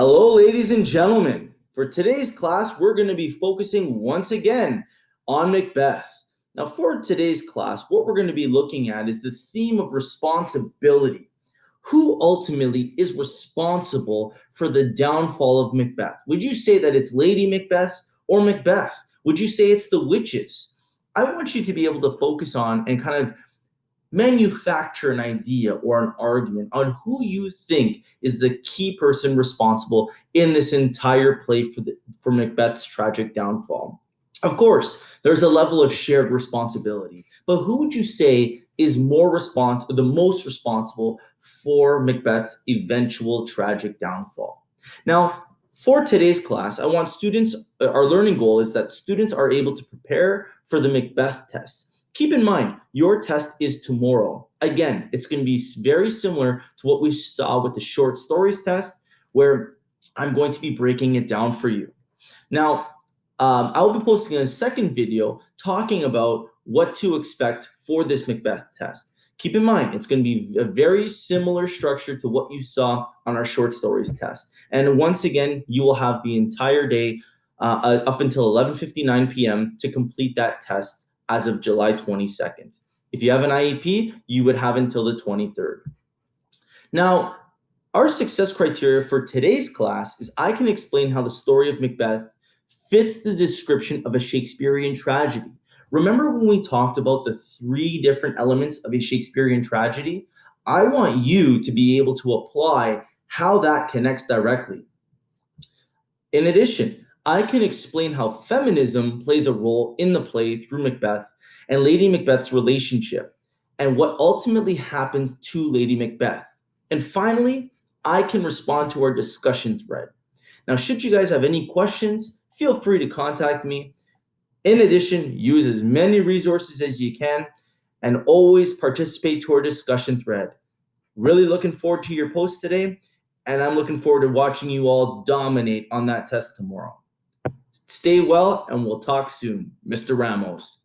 Hello, ladies and gentlemen. For today's class, we're going to be focusing once again on Macbeth. Now, for today's class, what we're going to be looking at is the theme of responsibility. Who ultimately is responsible for the downfall of Macbeth? Would you say that it's Lady Macbeth or Macbeth? Would you say it's the witches? I want you to be able to focus on and kind of manufacture an idea or an argument on who you think is the key person responsible in this entire play for Macbeth's tragic downfall. Of course, there's a level of shared responsibility, but who would you say is the most responsible for Macbeth's eventual tragic downfall? Now, for today's class, I want students, our learning goal is that students are able to prepare for the Macbeth test. Keep in mind, your test is tomorrow. Again, it's going to be very similar to what we saw with the short stories test, where I'm going to be breaking it down for you. Now, I'll be posting a second video talking about what to expect for this Macbeth test. Keep in mind, it's going to be a very similar structure to what you saw on our short stories test. And once again, you will have the entire day up until 11:59 p.m. to complete that test as of July 22nd. If you have an IEP, you would have until the 23rd. Now, our success criteria for today's class is I can explain how the story of Macbeth fits the description of a Shakespearean tragedy. Remember when we talked about the three different elements of a Shakespearean tragedy? I want you to be able to apply how that connects directly. In addition, I can explain how feminism plays a role in the play through Macbeth and Lady Macbeth's relationship and what ultimately happens to Lady Macbeth. And finally, I can respond to our discussion thread. Now, should you guys have any questions, feel free to contact me. In addition, use as many resources as you can and always participate to our discussion thread. Really looking forward to your post today, and I'm looking forward to watching you all dominate on that test tomorrow. Stay well, and we'll talk soon. Mr. Ramos.